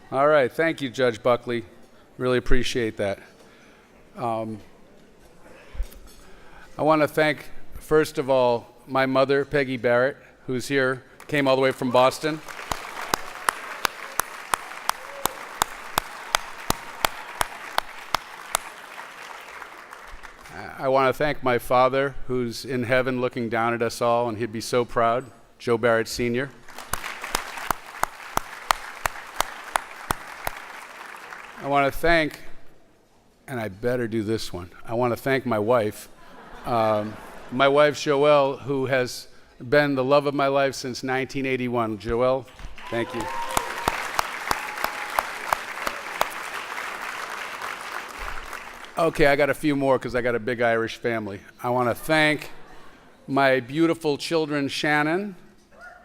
All right, thank you, Judge Buckley. Really appreciate that. I want to thank, first of all, my mother, Peggy Barrett, who's here, came all the way from Boston. I want to thank my father, who's in heaven looking down at us all, and he'd be so proud, Joe Barrett Sr. I want to thank, and I better do this one, I want to thank my wife, Joelle, who has been the love of my life since 1981. Joelle, thank you. Okay, I got a few more because I got a big Irish family. I want to thank my beautiful children, Shannon,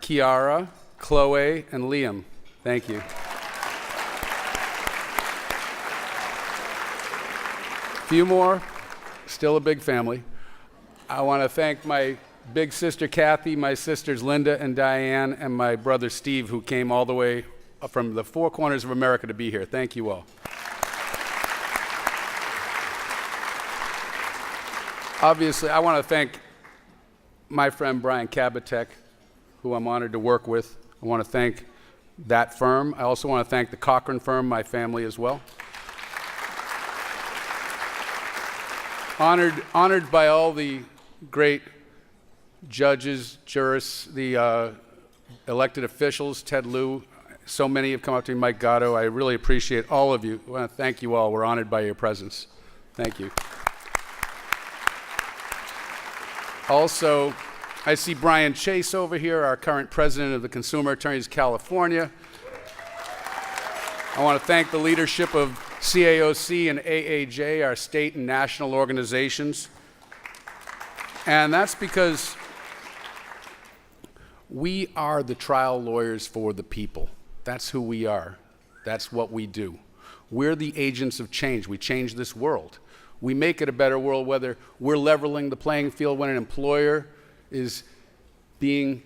Kiara, Chloe, and Liam. Thank you. Few more, still a big family. I want to thank my big sister Kathy, my sisters Linda and Diane, and my brother Steve, who came all the way from the four corners of America to be here. Thank you all. Obviously, I want to thank my friend Brian Kabatek, who I'm honored to work with. I want to thank that firm. I also want to thank the Cochran firm, my family as well. Honored by all the great judges, jurists, the elected officials, Ted Lieu. So many have come up to me, Mike Gatto. I really appreciate all of you. I want to thank you all. We're honored by your presence. Thank you. Also, I see Brian Chase over here, our current president of the Consumer Attorneys of California. I want to thank the leadership of CAOC and AAJ, our state and national organizations. And that's because we are the trial lawyers for the people. That's who we are. That's what we do. We're the agents of change. We change this world. We make it a better world, whether we're leveling the playing field when an employer is taking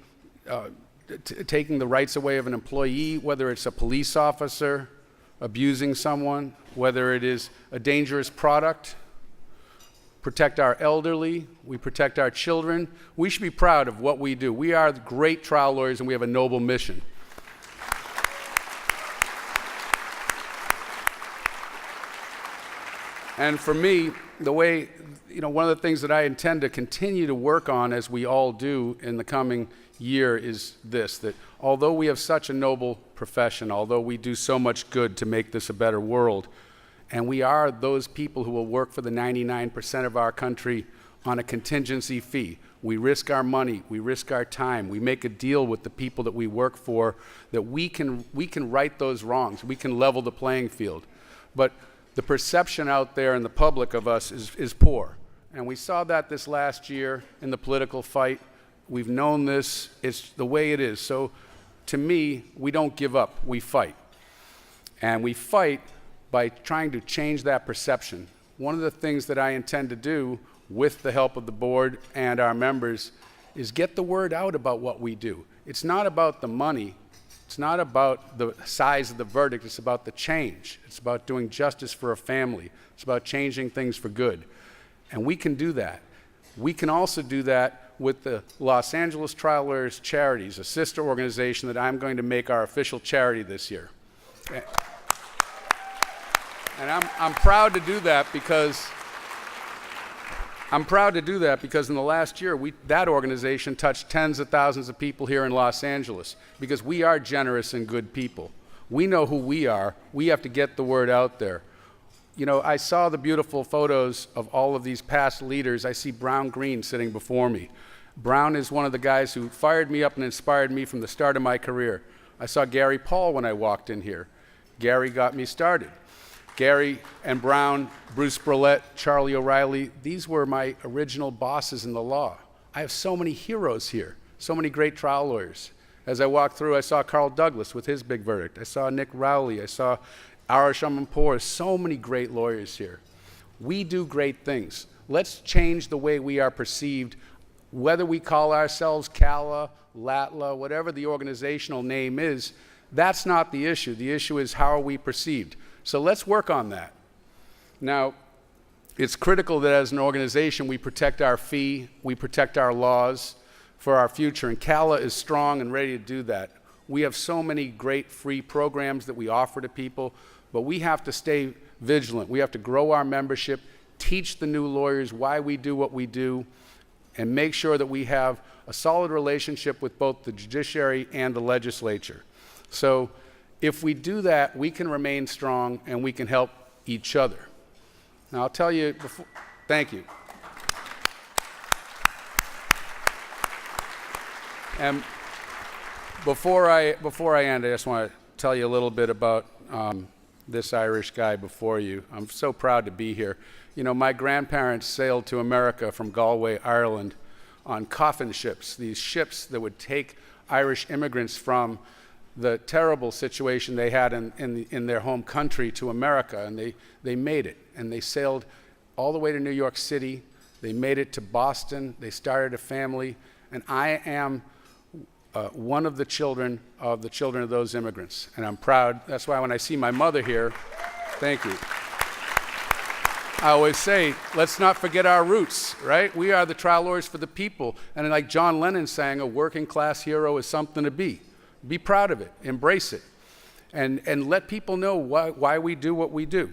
the rights away of an employee, whether it's a police officer abusing someone, whether it is a dangerous product, protect our elderly, we protect our children. We should be proud of what we do. We are great trial lawyers and we have a noble mission. And for me, one of the things that I intend to continue to work on, as we all do in the coming year, is this, that although we have such a noble profession, although we do so much good to make this a better world, and we are those people who will work for the 99% of our country on a contingency fee. We risk our money, we risk our time, we make a deal with the people that we work for that we can right those wrongs, we can level the playing field. But the perception out there in the public of us is poor. And we saw that this last year in the political fight. We've known this, it's the way it is. So to me, we don't give up, we fight. And we fight by trying to change that perception. One of the things that I intend to do with the help of the board and our members is get the word out about what we do. It's not about the money. It's not about the size of the verdict, it's about the change. It's about doing justice for a family. It's about changing things for good. And we can do that. We can also do that with the Los Angeles Trial Lawyers Charities, a sister organization that I'm going to make our official charity this year. And I'm proud to do that because in the last year, that organization touched tens of thousands of people here in Los Angeles because we are generous and good people. We know who we are. We have to get the word out there. You know, I saw the beautiful photos of all of these past leaders. I see Brown Green sitting before me. Brown is one of the guys who fired me up and inspired me from the start of my career. I saw Gary Paul when I walked in here. Gary got me started. Gary and Brown, Bruce Brulette, Charlie O'Reilly, these were my original bosses in the law. I have so many heroes here, so many great trial lawyers. As I walked through, I saw Carl Douglas with his big verdict. I saw Nick Rowley. I saw Arash Amanpour. So many great lawyers here. We do great things. Let's change the way we are perceived, whether we call ourselves CAALA, LATLA, whatever the organizational name is. That's not the issue. The issue is how are we perceived. So let's work on that. Now, it's critical that as an organization we protect our fee, we protect our laws for our future, and CAALA is strong and ready to do that. We have so many great free programs that we offer to people, but we have to stay vigilant. We have to grow our membership, teach the new lawyers why we do what we do, and make sure that we have a solid relationship with both the judiciary and the legislature. So if we do that, we can remain strong and we can help each other. Now, I'll tell you before, thank you. And before I end, I just want to tell you a little bit about this Irish guy before you. I'm so proud to be here. You know, my grandparents sailed to America from Galway, Ireland, on coffin ships, these ships that would take Irish immigrants from the terrible situation they had in their home country to America, and they made it. And they sailed all the way to New York City. They made it to Boston. They started a family, and I am one of the children of those immigrants, and I'm proud. That's why when I see my mother here, thank you. I always say, let's not forget our roots, right? We are the trial lawyers for the people, and like John Lennon sang, a working class hero is something to be. Be proud of it, embrace it, and let people know why we do what we do.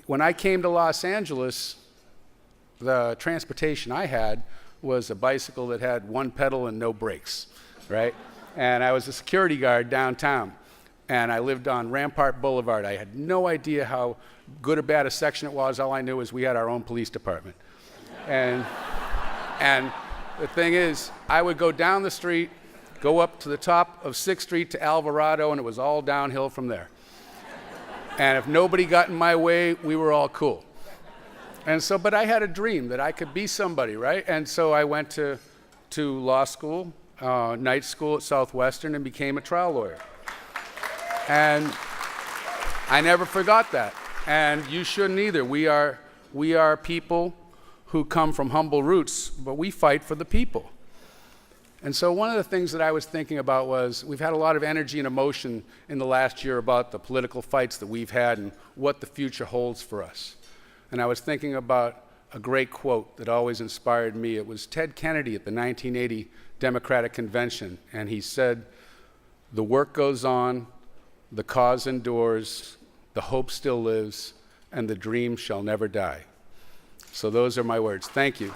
When I came to Los Angeles, the transportation I had was a bicycle that had one pedal and no brakes. Right? And I was a security guard downtown, and I lived on Rampart Boulevard. I had no idea how good or bad a section it was. All I knew was we had our own police department. And the thing is, I would go down the street, go up to the top of 6th Street to Alvarado, and it was all downhill from there. And if nobody got in my way, we were all cool. And so, but I had a dream that I could be somebody, right? And so I went to law school, night school at Southwestern, and became a trial lawyer. And I never forgot that, and you shouldn't either. We are people who come from humble roots, but we fight for the people. And so one of the things that I was thinking about was we've had a lot of energy and emotion in the last year about the political fights that we've had and what the future holds for us. And I was thinking about a great quote that always inspired me. It was Ted Kennedy at the 1980 Democratic Convention, and he said, "The work goes on, the cause endures, the hope still lives, and the dream shall never die." So those are my words. Thank you.